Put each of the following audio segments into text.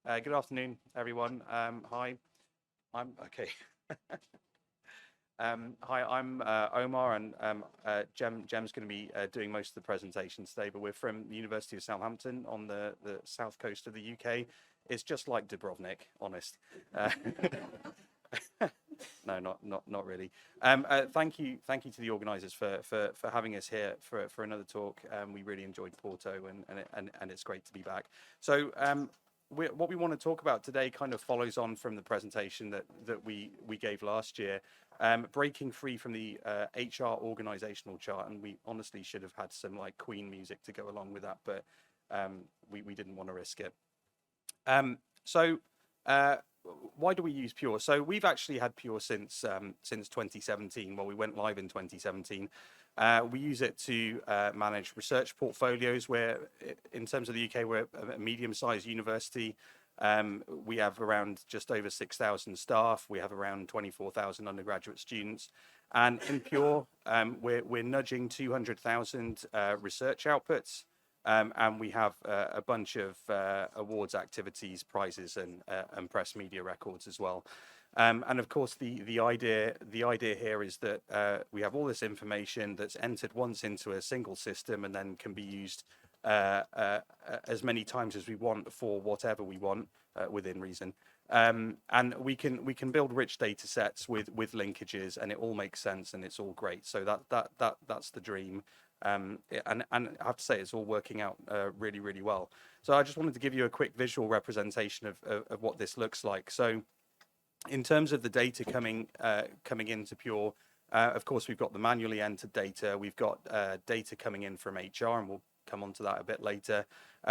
Good afternoon, everyone. Hi, I'm okay. Hi, I'm Omar, and Gem's going to be doing most of the presentation today. But we're from the University of Southampton on the south coast of the UK. It's just like Dubrovnik, honest. Uh, no, not really. Thank you to the organisers for having us here for another talk. We really enjoyed Porto, and it's great to be back. So what we want to talk about today kind of follows on from the presentation that we gave last year, breaking free from the HR organisational chart, and we honestly should have had some like Queen music to go along with that, but we didn't want to risk it. So why do we use Pure? So we've actually had Pure since 2017. Well, we went live in 2017. We use it to manage research portfolios. Where, in terms of the UK, we're a medium-sized university. We have around just over 6,000 staff. We have around 24,000 undergraduate students. And in Pure, we're nudging 200,000 research outputs. And we have a bunch of awards, activities, prizes, and press media records as well. And of course, the idea here is that we have all this information that's entered once into a single system and then can be used as many times as we want for whatever we want within reason. And we can build rich data sets with linkages, and it all makes sense and it's all great. So that's the dream. And I have to say it's all working out really, really well. So I just wanted to give you a quick visual representation of what this looks like. So in terms of the data coming into Pure, of course, we've got the manually entered data. We've got data coming in from HR, and we'll come on to that a bit later.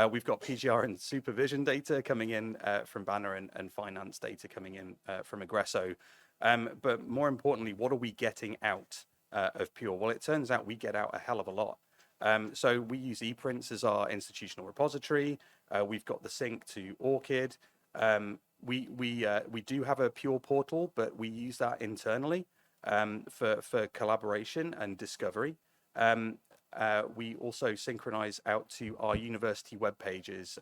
We've got PGR and supervision data coming in from Banner, and finance data coming in from Aggresso. But more importantly, what are we getting out of Pure? Well, it turns out we get out a hell of a lot. So we use ePrints as our institutional repository. We've got the sync to ORCID. We do have a Pure portal, but we use that internally for collaboration and discovery. We also synchronize out to our university web pages,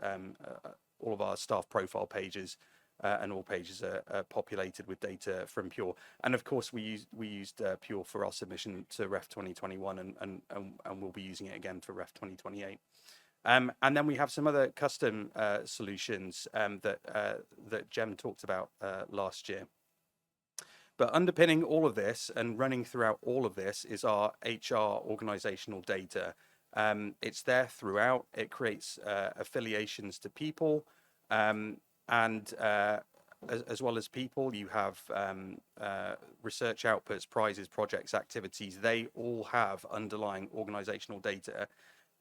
all of our staff profile pages, and all pages are populated with data from Pure. And of course, we used Pure for our submission to Ref 2021, and we'll be using it again for Ref 2028. And then we have some other custom solutions that Gem talked about last year. But underpinning all of this and running throughout all of this is our HR organizational data. It's there throughout. It creates affiliations to people. And as well as people, you have research outputs, prizes, projects, activities. They all have underlying organizational data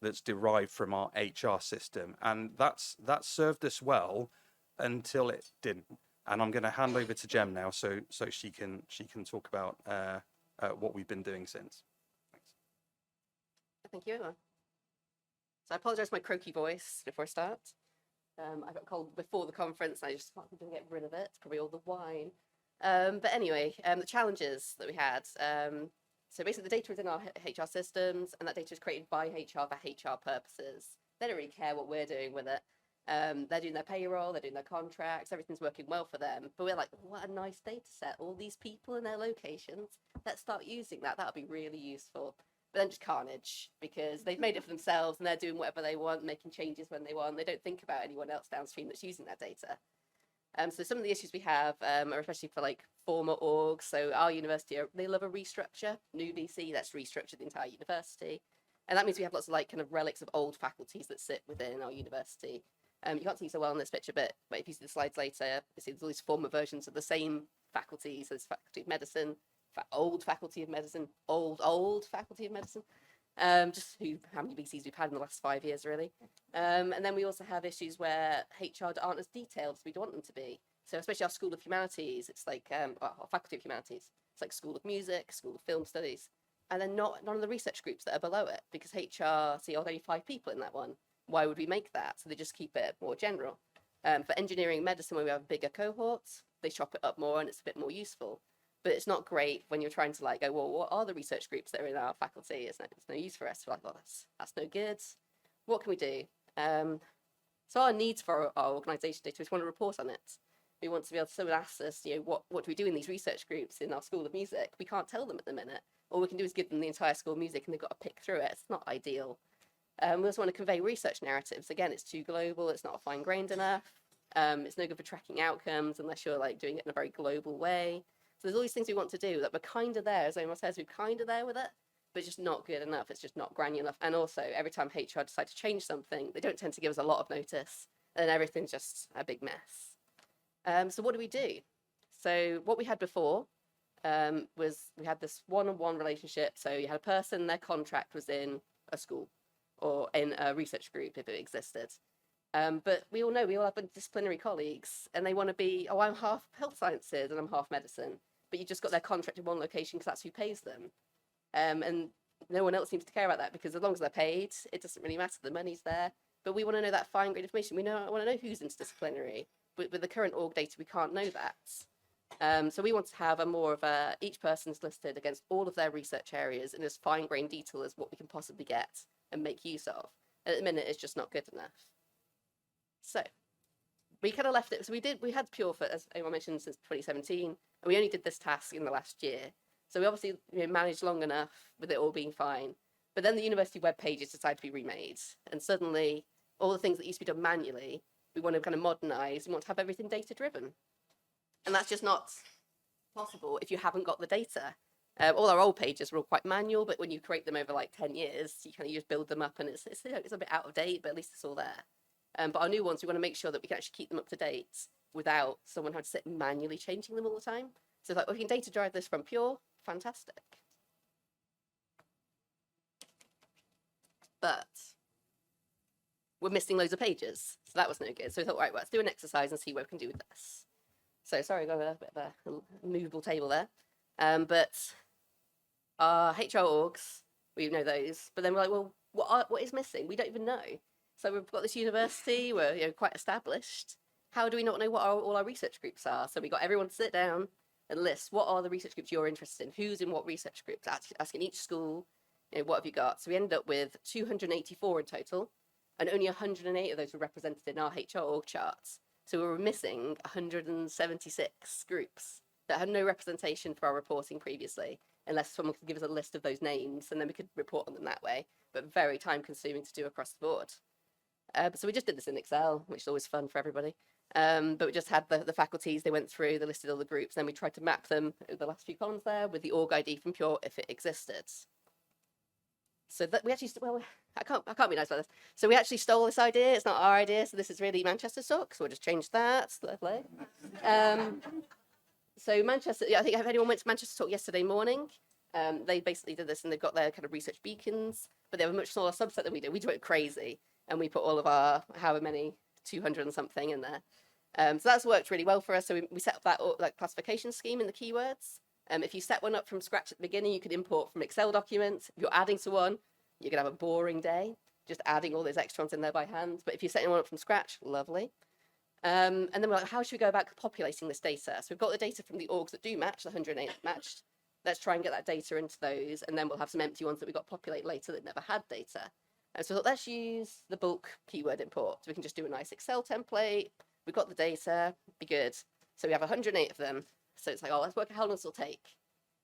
that's derived from our HR system, and that's served us well until it didn't. And I'm going to hand over to Gem now, so she can talk about what we've been doing since. Thanks. Thank you, Emma. So I apologise for my croaky voice before I start. I got a cold before the conference. I just wanted to get rid of it. It's probably all the wine. But anyway, the challenges that we had. So basically, the data is in our HR systems, and that data is created by HR for HR purposes. They don't really care what we're doing with it. They're doing their payroll, they're doing their contracts, everything's working well for them. But we're like, what a nice data set, all these people and their locations. Let's start using that. That would be really useful. But then just carnage, because they've made it for themselves and they're doing whatever they want, making changes when they want. They don't think about anyone else downstream that's using that data. So some of the issues we have are especially for like former orgs. So our university, they love a restructure. New VC, let's restructure the entire university. And that means we have lots of like kind of relics of old faculties that sit within our university. You can't see so well in this picture, but if you see the slides later, you see all these former versions of the same faculties. So there's Faculty of Medicine, old Faculty of Medicine, old Faculty of Medicine. Just how many VCs we've had in the last 5 years, really. And then we also have issues where HR aren't as detailed as we'd want them to be. So especially our School of Humanities, it's like our Faculty of Humanities. It's like School of Music, School of Film Studies, and then none of the research groups that are below it, because HR see only 5 people in that one. Why would we make that? So they just keep it more general. For engineering medicine, where we have bigger cohorts, they chop it up more and it's a bit more useful. But it's not great when you're trying to like go, well, what are the research groups that are in our faculty? It's no use for us. We're like, well, that's no good. What can we do? So our needs for our organisation data is we want to report on it. We want to be able to, someone asks us, what do we do in these research groups in our School of Music? We can't tell them at the minute. All we can do is give them the entire School of Music and they've got to pick through it. It's not ideal. We also want to convey research narratives. Again, it's too global. It's not fine-grained enough. It's no good for tracking outcomes unless you're like doing it in a very global way. So there's all these things we want to do that we're kind of there, as Omar says, we're kind of there with it, but it's just not good enough. It's just not granular enough. And also, every time HR decide to change something, they don't tend to give us a lot of notice, and everything's just a big mess. So what do we do? So what we had before was we had this one-on-one relationship. So you had a person, their contract was in a school or in a research group if it existed. But we all have disciplinary colleagues and they want to be, oh, I'm half health sciences and I'm half medicine, but you just got their contract in one location because that's who pays them. And no one else seems to care about that because as long as they're paid, it doesn't really matter, the money's there. But we want to know that fine-grained information. We want to know who's interdisciplinary. But with the current org data, we can't know that. So we want to have each person's listed against all of their research areas in as fine-grained detail as what we can possibly get and make use of. And at the minute, it's just not good enough. So we kind of left it. So we had Pure for, as Omar mentioned, since 2017, and we only did this task in the last year. So we obviously managed long enough with it all being fine. But then the university web pages decided to be remade, and suddenly all the things that used to be done manually, we want to kind of modernize. We want to have everything data driven, and that's just not possible if you haven't got the data. All our old pages were all quite manual, but when you create them over like 10 years, you just build them up, and it's a bit out of date, but at least it's all there. But our new ones, we want to make sure that we can actually keep them up to date without someone having to sit manually changing them all the time. So it's like, well, we can data drive this from Pure, fantastic. But we're missing loads of pages, so that was no good. So we thought, right, well, let's do an exercise and see what we can do with this. So sorry, I got a bit of a movable table there. But our HR orgs, we know those, but then we're like, well, what is missing? We don't even know. So we've got this university, we're quite established. How do we not know what all our research groups are? So we got everyone to sit down and list what are the research groups you're interested in, who's in what research groups, asking each school, what have you got? So we ended up with 284 in total, and only 108 of those were represented in our HR org charts. So we were missing 176 groups that had no representation for our reporting previously, unless someone could give us a list of those names, and then we could report on them that way, but very time consuming to do across the board. So we just did this in Excel, which is always fun for everybody. But we just had the faculties, they went through, they listed all the groups, then we tried to map them, the last few columns there, with the org ID from Pure if it existed. So that we actually, well, I can't be nice about this. So we actually stole this idea, it's not our idea, so this is really Manchester's talk, so we'll just change that, lovely. So Manchester, I think if anyone went to Manchester talk yesterday morning, they basically did this and they've got their kind of research beacons, but they have a much smaller subset than we do. We do it crazy. And we put all of our, however many, 200 and something in there. So that's worked really well for us. So we set up that classification scheme in the keywords. If you set one up from scratch at the beginning, you could import from Excel documents. If you're adding to one, you're going to have a boring day, just adding all those extra ones in there by hand. But if you're setting one up from scratch, lovely. And then we're like, how should we go about populating this data? So we've got the data from the orgs that do match, the 108 matched. Let's try and get that data into those. And then we'll have some empty ones that we've got populate later that never had data. And so let's use the bulk keyword import. So we can just do a nice Excel template. We've got the data, be good. So we have 108 of them. So it's like, oh, let's work out how long this will take.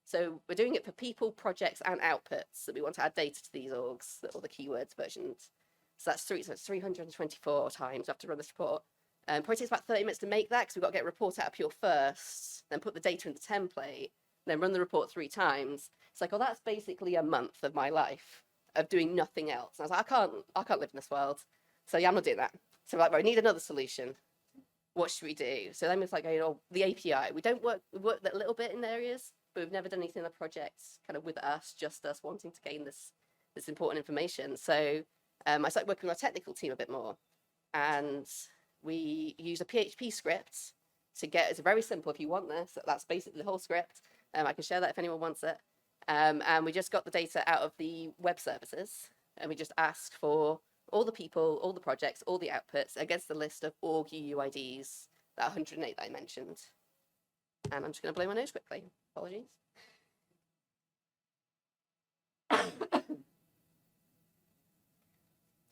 So we're doing it for people, projects, and outputs. So we want to add data to these orgs, all the keywords versions. So that's 324 times we have to run this report. Probably takes about 30 minutes to make that because we've got to get a report out of Pure first, then put the data in the template, then run the report 3 times. It's like, oh, that's basically a month of my life of doing nothing else. And I was like, I can't live in this world. So yeah, I'm not doing that. So we're like, right, we need another solution. What should we do? So then it's like, the API. We work that a little bit in areas, but we've never done anything in the project kind of with us, just us wanting to gain this important information. So I started working with our technical team a bit more, and we use a PHP script to get, it's very simple. If you want this, that's basically the whole script. I can share that if anyone wants it. And we just got the data out of the web services, and we just asked for all the people, all the projects, all the outputs against the list of org UUIDs, that 108 that I mentioned. And I'm just going to blow my nose quickly. Apologies.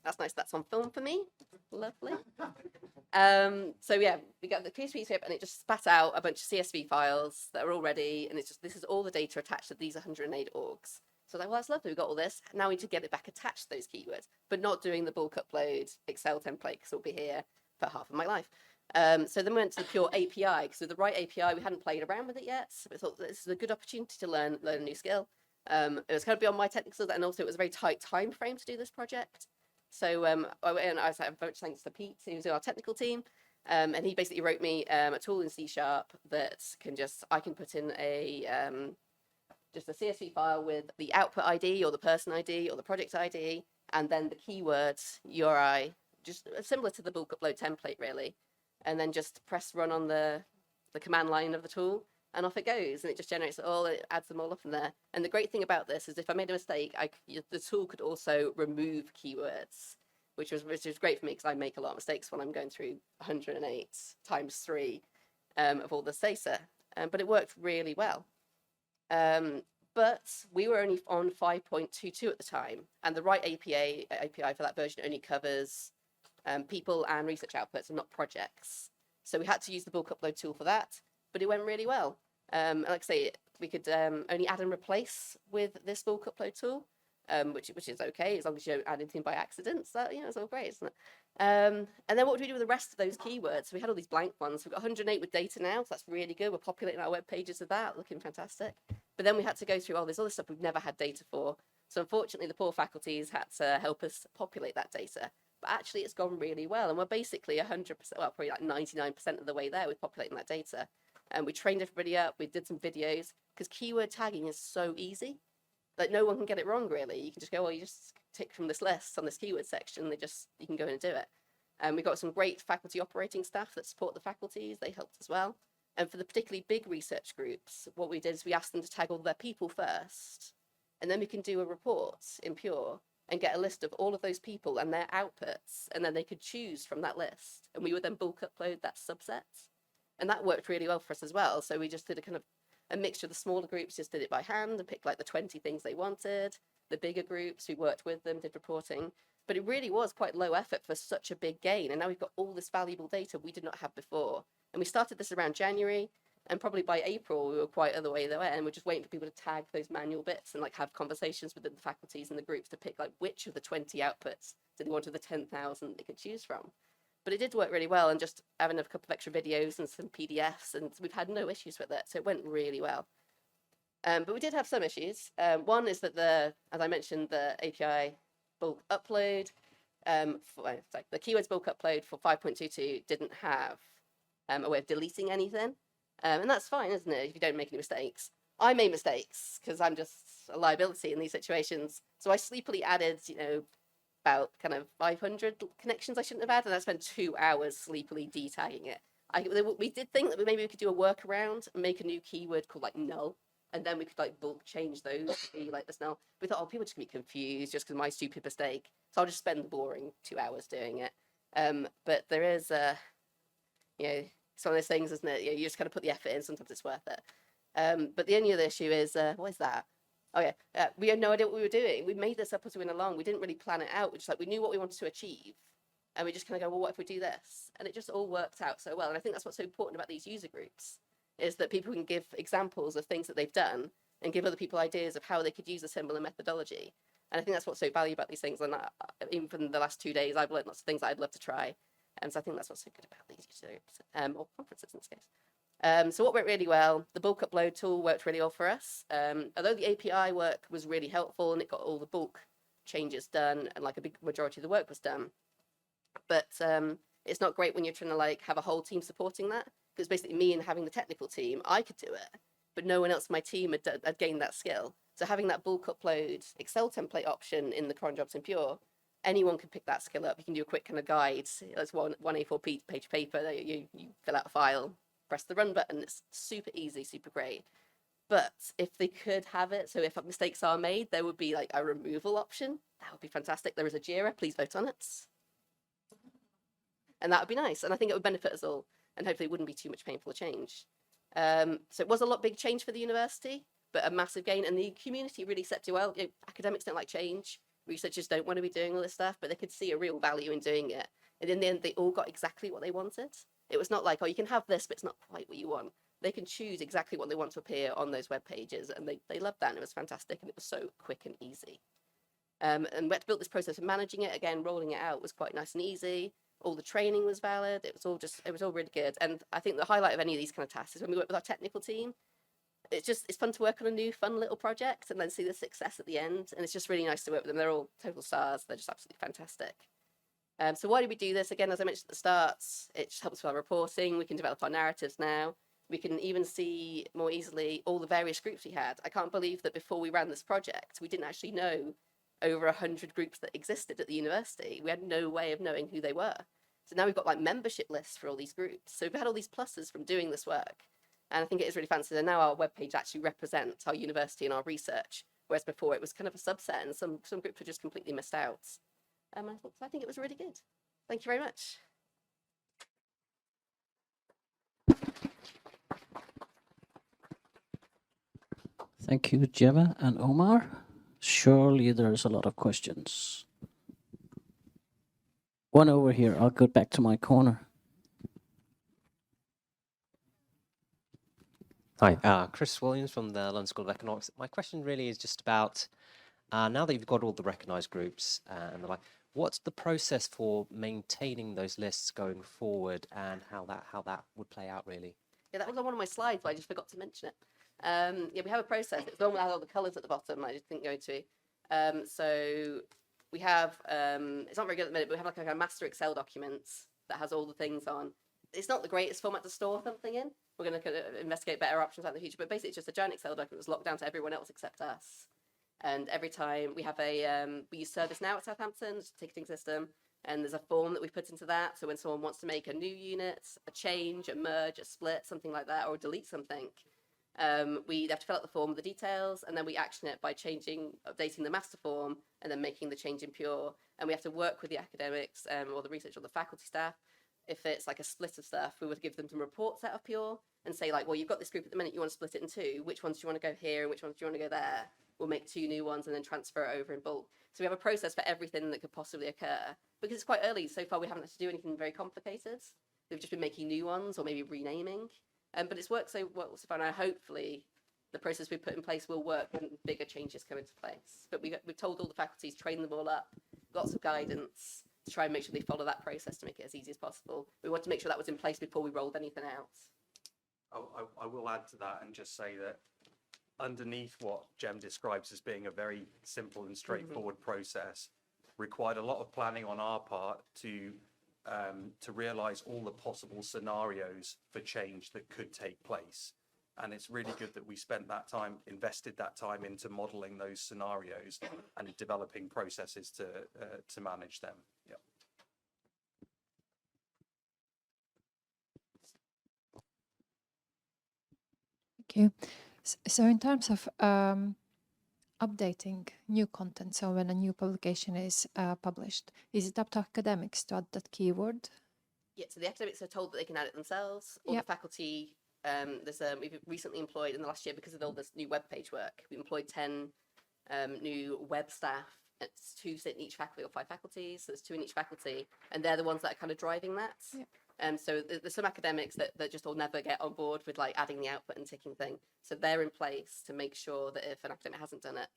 That's nice. That's on film for me. Lovely. So yeah, we got the CSV script and it just spat out a bunch of CSV files that are all ready. And it's just, this is all the data attached to these 108 orgs. So like, well, that's lovely. We've got all this. Now we need to get it back attached to those keywords, but not doing the bulk upload Excel template because it'll be here for half of my life. So then we went to the pure API because with the right API, we hadn't played around with it yet. So we thought this is a good opportunity to learn a new skill. It was kind of beyond my technical skills, and also it was a very tight time frame to do this project. So I was like, much thanks to Pete, who's in our technical team, and he basically wrote me a tool in C# that can I can put in just a CSV file with the output ID or the person ID or the project ID, and then the keywords URI, just similar to the bulk upload template really, and then just press run on the command line of the tool. And off it goes, and it just generates it all, and it adds them all up in there. And the great thing about this is if I made a mistake, the tool could also remove keywords, which was great for me because I make a lot of mistakes when I'm going through 108 times 3 of all this data. But it worked really well. But we were only on 5.22 at the time, and the right API for that version only covers people and research outputs and not projects. So we had to use the bulk upload tool for that. But it went really well. And like I say, we could only add and replace with this bulk upload tool, which is okay as long as you don't add anything by accident. So it's all great, isn't it? And then what would we do with the rest of those keywords? So we had all these blank ones. We've got 108 with data now, so that's really good. We're populating our web pages with that, looking fantastic. But then we had to go through all this other stuff we've never had data for. So unfortunately, the poor faculties had to help us populate that data. But actually, it's gone really well, and we're basically 100%, well, probably like 99% of the way there with populating that data. And we trained everybody up, we did some videos, because keyword tagging is so easy. Like, no one can get it wrong, really. You can just go, well, you just tick from this list on this keyword section, you can go in and do it. And we got some great faculty operating staff that support the faculties, they helped as well. And for the particularly big research groups, what we did is we asked them to tag all their people first, and then we can do a report in Pure and get a list of all of those people and their outputs, and then they could choose from that list. And we would then bulk upload that subset. And that worked really well for us as well. So we just did a mixture of the smaller groups, just did it by hand and picked like the 20 things they wanted. The bigger groups, we worked with them, did reporting. But it really was quite low effort for such a big gain. And now we've got all this valuable data we did not have before. And we started this around January, and probably by April, we were quite other way there. And we're just waiting for people to tag those manual bits and like have conversations with the faculties and the groups to pick like which of the 20 outputs did they want of the 10,000 they could choose from. But it did work really well, and just having a couple of extra videos and some PDFs, and we've had no issues with it. So it went really well. But we did have some issues. One is that as I mentioned, the API bulk upload, the keywords bulk upload for 5.22 didn't have a way of deleting anything. And that's fine, isn't it, if you don't make any mistakes. I made mistakes because I'm just a liability in these situations. So I sleepily added, about kind of 500 connections I shouldn't have had, and I spent 2 hours sleepily detagging it. We did think that maybe we could do a workaround and make a new keyword called like null, and then we could like bulk change those to be like this null. We thought, people are just gonna be confused just because of my stupid mistake, so I'll just spend the boring 2 hours doing it. But there is it's one of those things, isn't it? You just kind of put the effort in. Sometimes it's worth it. But the only other issue is what is that? Oh yeah, we had no idea what we were doing. We made this up as we went along. We didn't really plan it out. We knew what we wanted to achieve, and we just kind of go, well, what if we do this? And it just all worked out so well. And I think that's what's so important about these user groups, is that people can give examples of things that they've done and give other people ideas of how they could use a similar methodology. And I think that's what's so valuable about these things. And even from the last 2 days, I've learned lots of things that I'd love to try. And so I think that's what's so good about these user groups, or conferences in this case. So what went really well, the bulk upload tool worked really well for us. Although the API work was really helpful and it got all the bulk changes done and like a big majority of the work was done. But it's not great when you're trying to like have a whole team supporting that, because basically me and having the technical team, I could do it, but no one else in my team had gained that skill. So having that bulk upload Excel template option in the cron jobs in Pure, anyone can pick that skill up. You can do a quick kind of guide. That's one A4 page paper. You fill out a file, press the run button. It's super easy, super great. But if they could have it, so if mistakes are made, there would be like a removal option. That would be fantastic. There is a JIRA, please vote on it. And that would be nice. And I think it would benefit us all. And hopefully it wouldn't be too much painful change. So it was a big change for the university, but a massive gain. And the community really accepted well. Academics don't like change. researchers don't want to be doing all this stuff, but they could see a real value in doing it. And in the end, they all got exactly what they wanted. It was not like, oh, you can have this, but it's not quite what you want. They can choose exactly what they want to appear on those web pages, and they loved that, and it was fantastic, and it was so quick and easy. And we had to build this process of managing it. Again, rolling it out was quite nice and easy. All the training was valid. It was all really good. And I think the highlight of any of these kind of tasks is when we work with our technical team. It's fun to work on a new fun little project and then see the success at the end. And it's just really nice to work with them. They're all total stars. They're just absolutely fantastic. So why do we do this? Again, as I mentioned at the start, it just helps with our reporting. We can develop our narratives now. We can even see more easily all the various groups we had. I can't believe that before we ran this project, we didn't actually know over 100 groups that existed at the university. We had no way of knowing who they were. So now we've got like membership lists for all these groups. So we've had all these pluses from doing this work. And I think it is really fancy. And now our webpage actually represents our university and our research, whereas before it was kind of a subset and some groups were just completely missed out. I think it was really good. Thank you very much. Thank you, Gemma and Omar. Surely there's a lot of questions. One over here. I'll go back to my corner. Hi, Chris Williams from the London School of Economics. My question really is just about, now that you've got all the recognised groups and the like, what's the process for maintaining those lists going forward, and how that would play out really? Yeah, that was on one of my slides, but I just forgot to mention it. Yeah, we have a process. It's the one without all the colours at the bottom. I just didn't go into. So we have, it's not very good at the minute, but we have like a master Excel document that has all the things on. It's not the greatest format to store something in. We're going to investigate better options out in the future, but basically it's just a giant Excel document that's locked down to everyone else except us. And every time we have we use ServiceNow at Southampton, it's a ticketing system, and there's a form that we put into that. So when someone wants to make a new unit, a change, a merge, a split, something like that, or delete something, we have to fill out the form with the details, and then we action it by updating the master form, and then making the change in Pure. And we have to work with the academics or the research or the faculty staff. If it's like a split of stuff, we would give them some reports out of Pure and say like, well, you've got this group at the minute, you want to split it in two. Which ones do you want to go here and which ones do you want to go there? We'll make two new ones and then transfer it over in bulk. So we have a process for everything that could possibly occur. Because it's quite early, so far we haven't had to do anything very complicated. We've just been making new ones or maybe renaming. But it's worked so well so far, and hopefully the process we put in place will work when bigger changes come into place. But we've told all the faculties, train them all up, lots of guidance, to try and make sure they follow that process to make it as easy as possible. We want to make sure that was in place before we rolled anything out. I will add to that and just say that underneath what Gem describes as being a very simple and straightforward process required a lot of planning on our part to realise all the possible scenarios for change that could take place. And it's really good that we spent that time, invested that time into modelling those scenarios and developing processes to manage them. Yeah. Thank you. So in terms of updating new content, so when a new publication is published, is it up to academics to add that keyword? Yeah, so the academics are told that they can add it themselves, or the faculty. We've recently employed in the last year, because of all this new web page work, we employed 10 new web staff. It's 2 sit in each faculty or 5 faculties, so there's 2 in each faculty, and they're the ones that are kind of driving that. So there's some academics that just will never get on board with like adding the output and ticking thing. So they're in place to make sure that if an academic hasn't done it,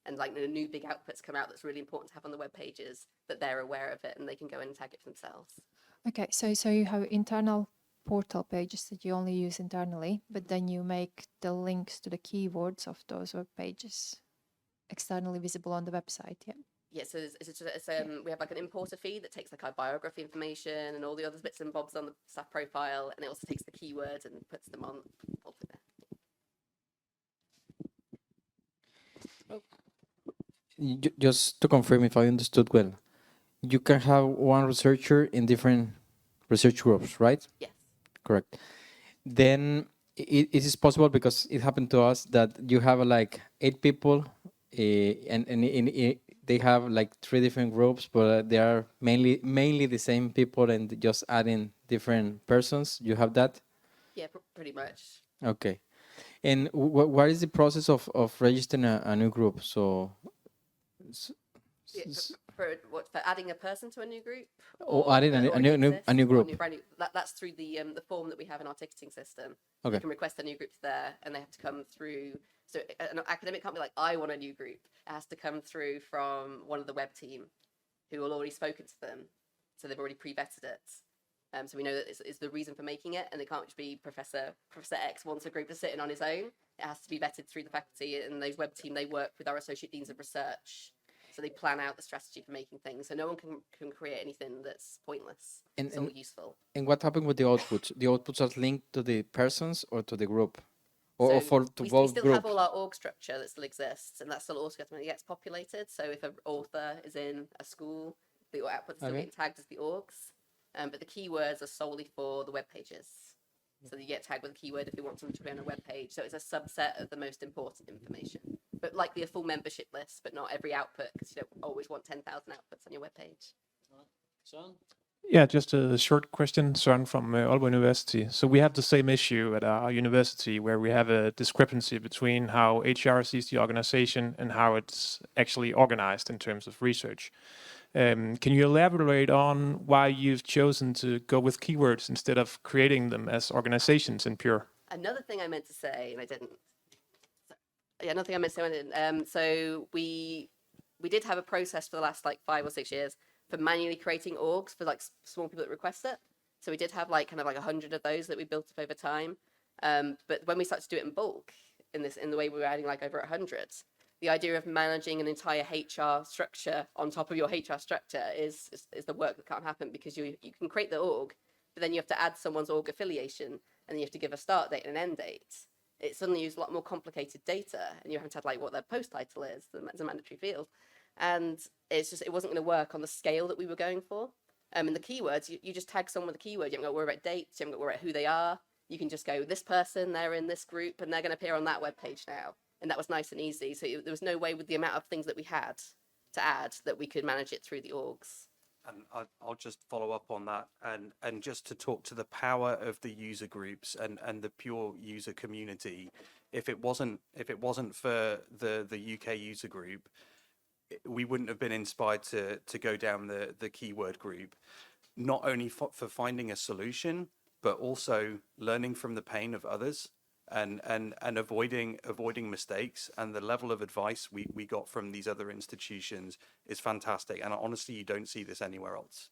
and like the new big outputs come out that's really important to have on the web pages, that they're aware of it and they can go in and tag it themselves. Okay, so you have internal portal pages that you only use internally, but then you make the links to the keywords of those web pages externally visible on the website, yeah? Yeah, so we have like an importer feed that takes like our biography information and all the other bits and bobs on the staff profile, and it also takes the keywords and puts them on. Just to confirm if I understood well, you can have one researcher in different research groups, right? Yes. Correct. Then it is possible, because it happened to us, that you have like 8 people and they have like 3 different groups, but they are mainly the same people and just adding different persons. You have that? Yeah, pretty much. Okay. And what is the process of registering a new group? So Yeah, for adding a person to a new group, Or adding a already new exists, or group. brand new, that's through the form that we have in our ticketing system. Okay. You can request a new group there, and they have to come through. So an academic can't be like, I want a new group. It has to come through from one of the web team, who will already spoken to them, so they've already pre-vetted it. So we know that it's the reason for making it, and it can't just be Professor X wants a group to sit in on his own. It has to be vetted through the faculty, and those web team, they work with our associate deans of research. So they plan out the strategy for making things. So no one can create anything that's pointless. It's all useful. And what happened with the outputs? The outputs are linked to the persons or to the group? Or So to we both still groups? have all our org structure that still exists, and that still automatically gets populated. So if an author is in a school, the outputs still get tagged as the orgs. But the keywords are solely for the web pages. So you get tagged with a keyword if you want someone to be on a web page. So it's a subset of the most important information. But likely a full membership list, but not every output, because you don't always want 10,000 outputs on your web page. Yeah, just a short question, Søren from Aalborg University. So we have the same issue at our university where we have a discrepancy between how HR sees the organization and how it's actually organized in terms of research. Can you elaborate on why you've chosen to go with keywords instead of creating them as organizations in Pure? Another thing I meant to say, and I didn't. Yeah, another thing I meant to say, and I didn't. So we did have a process for the last like 5 or 6 years for manually creating orgs for like small people that request it. So we did have like kind of like 100 of those that we built up over time. But when we started to do it in bulk, in the way we were adding like over 100, the idea of managing an entire HR structure on top of your HR structure is the work that can't happen, because you can create the org, but then you have to add someone's org affiliation, and then you have to give a start date and an end date. It suddenly uses a lot more complicated data, and you have to have like what their post title is as a mandatory field. And it wasn't going to work on the scale that we were going for. And the keywords, you just tag someone with a keyword. You haven't got to worry about dates. You haven't got to worry about who they are. You can just go, this person, they're in this group, and they're going to appear on that web page now. And that was nice and easy. So there was no way with the amount of things that we had to add that we could manage it through the orgs. And I'll just follow up on that, and just to talk to the power of the user groups and the Pure user community. If it wasn't for the UK user group, we wouldn't have been inspired to go down the keyword group, not only for finding a solution, but also learning from the pain of others and avoiding mistakes. And the level of advice we got from these other institutions is fantastic. And honestly, you don't see this anywhere else.